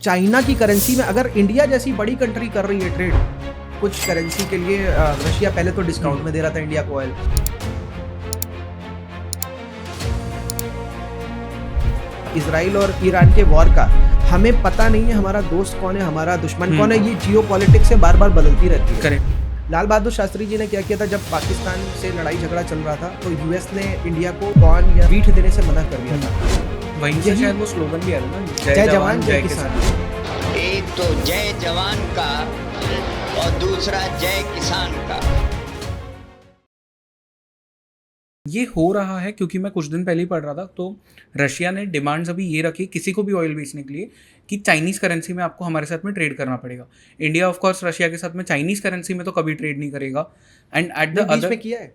China की currency में अगर इंडिया जैसी बड़ी कंट्री कर रही है ट्रेड कुछ करेंसी के लिए, रशिया पहले तो डिस्काउंट में दे रहा था इंडिया को ऑयल। इजराइल और ईरान के वॉर का हमें पता नहीं है हमारा दोस्त कौन है, हमारा दुश्मन कौन है। ये जियो पॉलिटिक्स से बार बार बदलती रहती है। करेक्ट। लाल बहादुर शास्त्री जी ने क्या किया था जब पाकिस्तान से लड़ाई झगड़ा चल रहा था, तो यूएस ने इंडिया को कॉर्न या वीट देने से मना कर दिया था। वहीं से शायद वो स्लोगन भी आया था ना, जय जवान जय किसान। एक तो जय जवान का और दूसरा जय किसान का। ये हो रहा है क्योंकि मैं कुछ दिन पहले ही पढ़ रहा था, तो रशिया ने डिमांड्स अभी ये रखी किसी को भी ऑयल बेचने के लिए कि चाइनीज़ करेंसी में आपको हमारे साथ में ट्रेड करना पड़ेगा। इंडिया ऑफ कोर्स रशिया के साथ में चाइनीज़ करेंसी में तो कभी ट्रेड नहीं करेगा। एंड एट द अदर में किया है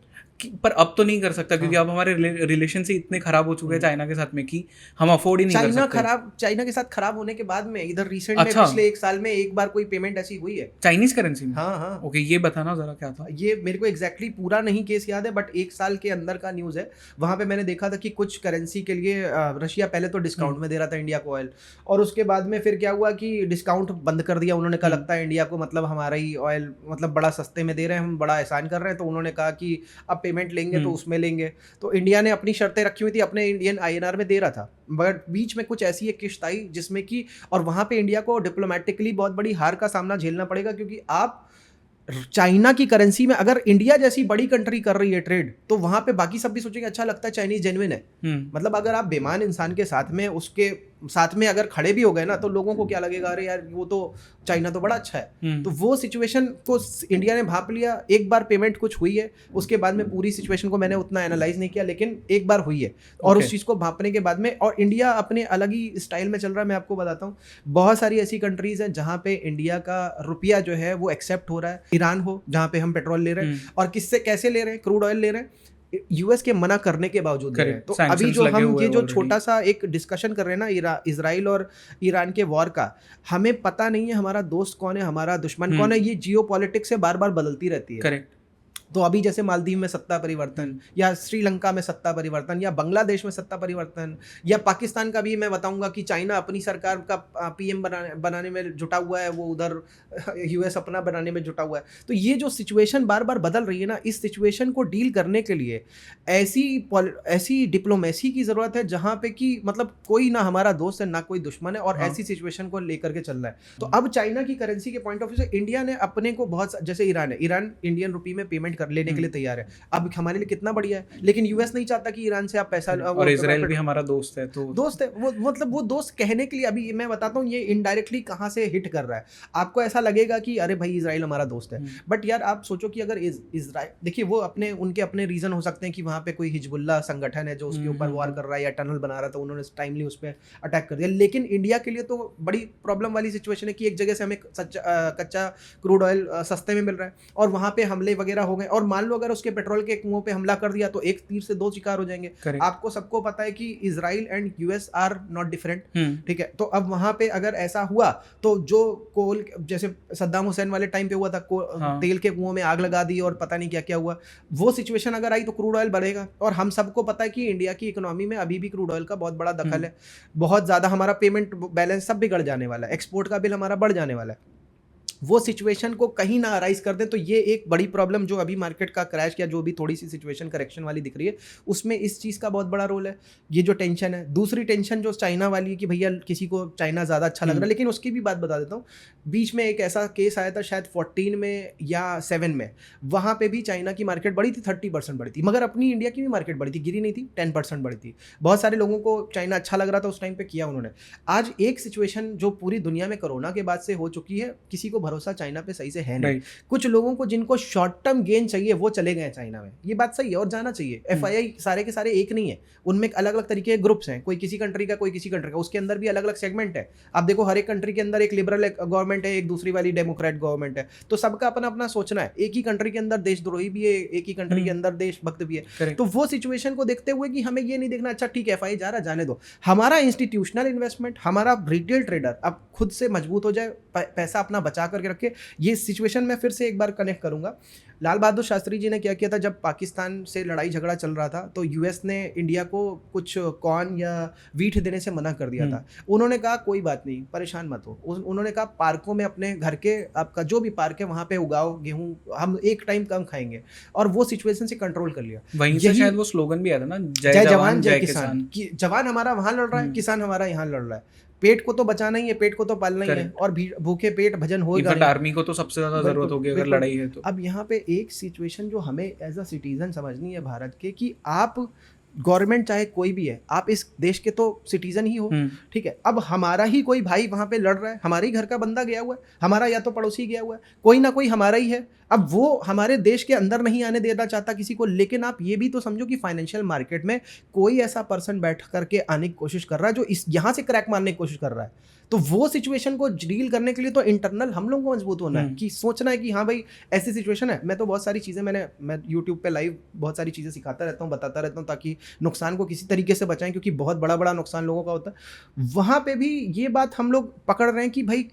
पर अब तो नहीं कर सकता क्योंकि अब हमारे रिलेशन से इतने खराब हो चुके हैं चाइना के साथ में कि हम अफोर्ड ही नहीं कर सकते। चाइना के साथ खराब होने के बाद में इधर रिसेंट में पिछले एक साल में एक बार कोई पेमेंट ऐसी हुई है चाइनीज करेंसी में? हाँ। ओके, ये बताना जरा क्या था। ये मेरे को एग्जैक्टली पूरा नहीं केस याद है, बट एक साल के अंदर का न्यूज़ है। वहां पे मैंने देखा था कि कुछ करेंसी के लिए रशिया पहले तो डिस्काउंट में दे रहा था इंडिया को ऑयल, और उसके बाद में फिर क्या हुआ कि डिस्काउंट बंद कर दिया उन्होंने। कहा लगता है इंडिया को मतलब हमारा ही ऑयल मतलब बड़ा सस्ते में दे रहे हैं, हम बड़ा एहसान कर रहे हैं, तो उन्होंने कहा कि अब पेमेंट लेंगे तो उसमें लेंगे। तो इंडिया ने अपनी शर्तें रखी हुई थी, अपने इंडियन आईएनआर में दे रहा था, बट बीच में कुछ ऐसी एक किश्त आई जिसमें कि, और वहां पे इंडिया को डिप्लोमेटिकली बहुत बड़ी हार का सामना झेलना पड़ेगा, क्योंकि आप चाइना की करेंसी में अगर इंडिया जैसी बड़ी कंट्री कर रही है ट्रेड, तो वहां पे बाकी सब भी सोचेंगे अच्छा लगता है चाइनीज जेन्युइन है। मतलब अगर आप बेईमान इंसान के साथ में उसके साथ में अगर खड़े भी हो गए ना, तो लोगों को क्या लगेगा, अरे यार वो तो चाइना तो बड़ा अच्छा है। तो वो सिचुएशन को इंडिया ने भांप लिया। एक बार पेमेंट कुछ हुई है, उसके बाद में पूरी सिचुएशन को मैंने उतना एनालाइज नहीं किया, लेकिन एक बार हुई है। और उस चीज़ को भांपने के बाद में, और इंडिया अपने अलग ही स्टाइल में चल रहा है। मैं आपको बताता हूँ, बहुत सारी ऐसी कंट्रीज हैं जहाँ पे इंडिया का रुपया जो है वो एक्सेप्ट हो रहा है। ईरान हो जहाँ पे हम पेट्रोल ले रहे हैं, और किससे कैसे ले रहे हैं, क्रूड ऑयल ले रहे हैं, यूएस के मना करने के बावजूद ले रहे हैं। तो अभी जो हम ये जो छोटा सा एक डिस्कशन कर रहे हैं ना इजराइल और ईरान के वॉर का, हमें पता नहीं है हमारा दोस्त कौन है, हमारा दुश्मन कौन है। ये जियो पॉलिटिक्स से बार बार बदलती रहती है। करेक्ट। तो अभी जैसे मालदीव में सत्ता परिवर्तन, या श्रीलंका में सत्ता परिवर्तन, या बांग्लादेश में सत्ता परिवर्तन, या पाकिस्तान का भी मैं बताऊंगा कि चाइना अपनी सरकार का पीएम बनाने में जुटा हुआ है, वो उधर यूएस अपना बनाने में जुटा हुआ है। तो ये जो सिचुएशन बार बार बदल रही है ना, इस सिचुएशन को डील करने के लिए ऐसी डिप्लोमेसी की ज़रूरत है जहाँ पे कि मतलब कोई ना हमारा दोस्त है ना कोई दुश्मन है, और ऐसी सिचुएशन को लेकर के चल रहा है। तो अब चाइना की करेंसी के पॉइंट ऑफ व्यू से इंडिया ने अपने को बहुत, जैसे ईरान है, ईरान इंडियन रुपी में पेमेंट लेने के लिए तैयार है। अब हमारे लिए कितना बढ़िया है, लेकिन यूएस नहीं चाहता कि ईरान से आप पैसा, और इजराइल भी हमारा दोस्त है, तो दोस्त है वो, मतलब वो दोस्त कहने के लिए। अभी मैं बताता हूँ ये इनडायरेक्टली कहाँ से हिट कर रहा है। आपको ऐसा लगेगा कि अरे भाई इजराइल हमारा दोस्त है, बट यार आप सोचो कि अगर इजराइल, देखिए वो उनके अपने रीजन हो सकते हैं कि वहाँ पे कोई हिजबुल्ला संगठन है जो उसके ऊपर वॉर कर रहा है या टनल बना रहा था, उन्होंने टाइमली उस पर अटैक कर दिया। लेकिन इंडिया के लिए तो बड़ी प्रॉब्लम वाली सिचुएशन है कि एक जगह से हमें कच्चा क्रूड ऑयल सस्ते में मिल रहा है, और वहाँ पे हमले वगैरह हो गए, और मान लो अगर उसके पेट्रोल के कुओं पे हमला कर दिया तो एक तीर से दो शिकार हो जाएंगे। आपको सबको पता है कि Israel and US are not different, ठीक है। तो अब वहां पे अगर ऐसा हुआ तो जो कोल, जैसे सद्दाम हुसैन वाले टाइम पे हुआ था, तेल के कुओं में आग लगा दी और पता नहीं क्या क्या हुआ, वो सिचुएशन अगर आई तो क्रूड ऑयल बढ़ेगा। और हम सबको पता है कि इंडिया की इकोनॉमी में अभी भी क्रूड ऑयल का बहुत बड़ा दखल है, बहुत ज्यादा। हमारा पेमेंट बैलेंस सब बिगड़ जाने वाला है, एक्सपोर्ट का बिल हमारा बढ़ जाने वाला है। वो सिचुएशन को कहीं ना अराइज कर दें तो ये एक बड़ी प्रॉब्लम, जो अभी मार्केट का क्रैश या जो भी थोड़ी सी सिचुएशन करेक्शन वाली दिख रही है, उसमें इस चीज़ का बहुत बड़ा रोल है। ये जो टेंशन है, दूसरी टेंशन जो चाइना वाली है कि भैया किसी को चाइना ज़्यादा अच्छा लग रहा है, लेकिन उसकी भी बात बता देता हूँ। बीच में एक ऐसा केस आया था शायद 14 में या 7 में, वहाँ पे भी चाइना की मार्केट बढ़ी थी, 30% बढ़ी थी, मगर अपनी इंडिया की भी मार्केट बढ़ी थी, गिरी नहीं थी, 10% बढ़ी थी। बहुत सारे लोगों को चाइना अच्छा लग रहा था उस टाइम पे, किया उन्होंने। आज एक सिचुएशन जो पूरी दुनिया में कोरोना के बाद से हो चुकी है, किसी को भरोसा चाइना पे सही से है नहीं। कुछ लोगों को जिनको शॉर्ट टर्म गेन चाहिए वो चले गए चाइना में, ये बात सही है, और जाना चाहिए। एफआईआई सारे के सारे एक नहीं है, उनमें अलग अलग तरीके के ग्रुप्स हैं, कोई किसी कंट्री का, कोई किसी कंट्री का, उसके अंदर भी अलग अलग सेगमेंट है। आप देखो हर एक कंट्री के अंदर एक लिबरल गवर्नमेंट है, एक दूसरी वाली डेमोक्रेट गवर्नमेंट है, तो सबका अपना अपना सोचना है। एक ही कंट्री के अंदर देशद्रोही भी है, एक ही कंट्री के अंदर देशभक्त भी है। तो वो सिचुएशन को देखते हुए कि हमें ये नहीं देखना अच्छा ठीक है एफआईआई जा रहा, जाने दो। हमारा इंस्टीट्यूशनल इन्वेस्टमेंट, हमारा रिटेल ट्रेडर अब खुद से मजबूत हो जाए, पैसा अपना बचा करके रखे। ये सिचुएशन में फिर से एक बार कनेक्ट करूंगा, लाल बहादुर शास्त्री जी ने क्या किया था, जब पाकिस्तान से लड़ाई झगड़ा चल रहा था तो यूएस ने इंडिया को कुछ कॉर्न या वीट देने से मना कर दिया था। उन्होंने कहा कोई बात नहीं, परेशान मत हो। उन्होंने कहा पार्कों में अपने घर के आपका जो भी पार्क है वहाँ पे उगाओ गेहूँ, हम एक टाइम कम खाएंगे, और वो सिचुएशन से कंट्रोल कर लिया। वहीं से शायद वो स्लोगन भी आया था ना, जय जवान जय किसान। जवान हमारा वहाँ लड़ रहा है, किसान हमारा यहाँ लड़ रहा है। पेट को तो बचाना ही है, पेट को तो पालना ही है, और भूखे पेट भजन होगा नहीं। आर्मी को तो सबसे ज्यादा जरूरत होगी अगर लड़ाई है तो। अब यहाँ पे एक सिचुएशन जो हमें एज अ सिटीजन समझनी है भारत के, कि आप गवर्नमेंट चाहे कोई भी है, आप इस देश के तो सिटीजन ही हो, ठीक है। अब हमारा ही कोई भाई वहां पे लड़ रहा है, हमारे ही घर का बंदा गया हुआ है, हमारा या तो पड़ोसी गया हुआ है, कोई ना कोई हमारा ही है। अब वो हमारे देश के अंदर नहीं आने देना चाहता किसी को, लेकिन आप ये भी तो समझो कि फाइनेंशियल मार्केट में कोई ऐसा पर्सन बैठ करके आने की कोशिश कर रहा है जो इस यहाँ से क्रैक मारने की कोशिश कर रहा है। तो वो सिचुएशन को डील करने के लिए तो इंटरनल हम लोगों को मजबूत होना है, कि सोचना है कि हाँ भाई ऐसी सिचुएशन है। मैं तो बहुत सारी चीज़ें मैं यूट्यूब पे लाइव बहुत सारी चीज़ें सिखाता रहता हूँ, बताता रहता हूँ, ताकि नुकसान को किसी तरीके से बचाएं, क्योंकि बहुत बड़ा बड़ा नुकसान लोगों का होता है। वहाँ पे भी ये बात हम लोग पकड़ रहे हैं कि भाई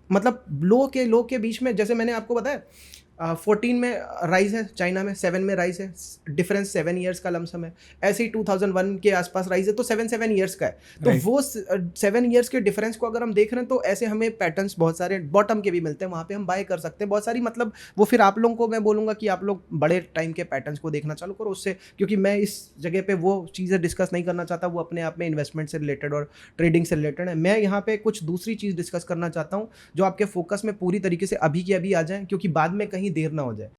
मतलब लो के बीच में, जैसे मैंने आपको बताया 14 में राइज है चाइना में, 7 में राइज है, डिफरेंस 7 ईयर्स का लमसम है। ऐसे ही 2001 के आसपास राइज है, तो 7 ईयर्स का है। तो वो 7 ईयर्स के डिफरेंस को अगर हम देख रहे हैं तो ऐसे हमें पैटर्न्स बहुत सारे बॉटम के भी मिलते हैं, वहाँ पे हम बाय कर सकते हैं बहुत सारी। मतलब वो फिर आप लोगों को मैं बोलूँगा कि आप लोग बड़े टाइम के पैटर्न्स को देखना चालू करो उससे, क्योंकि मैं इस जगह पे वो चीज़ें डिस्कस नहीं करना चाहता, वो अपने आप में इन्वेस्टमेंट से रिलेटेड और ट्रेडिंग से रिलेटेड है। मैं यहाँ पे कुछ दूसरी चीज़ डिस्कस करना चाहता हूँ जो आपके फोकस में पूरी तरीके से अभी की अभी आ जाए, क्योंकि बाद में कहीं देर ना हो जाए।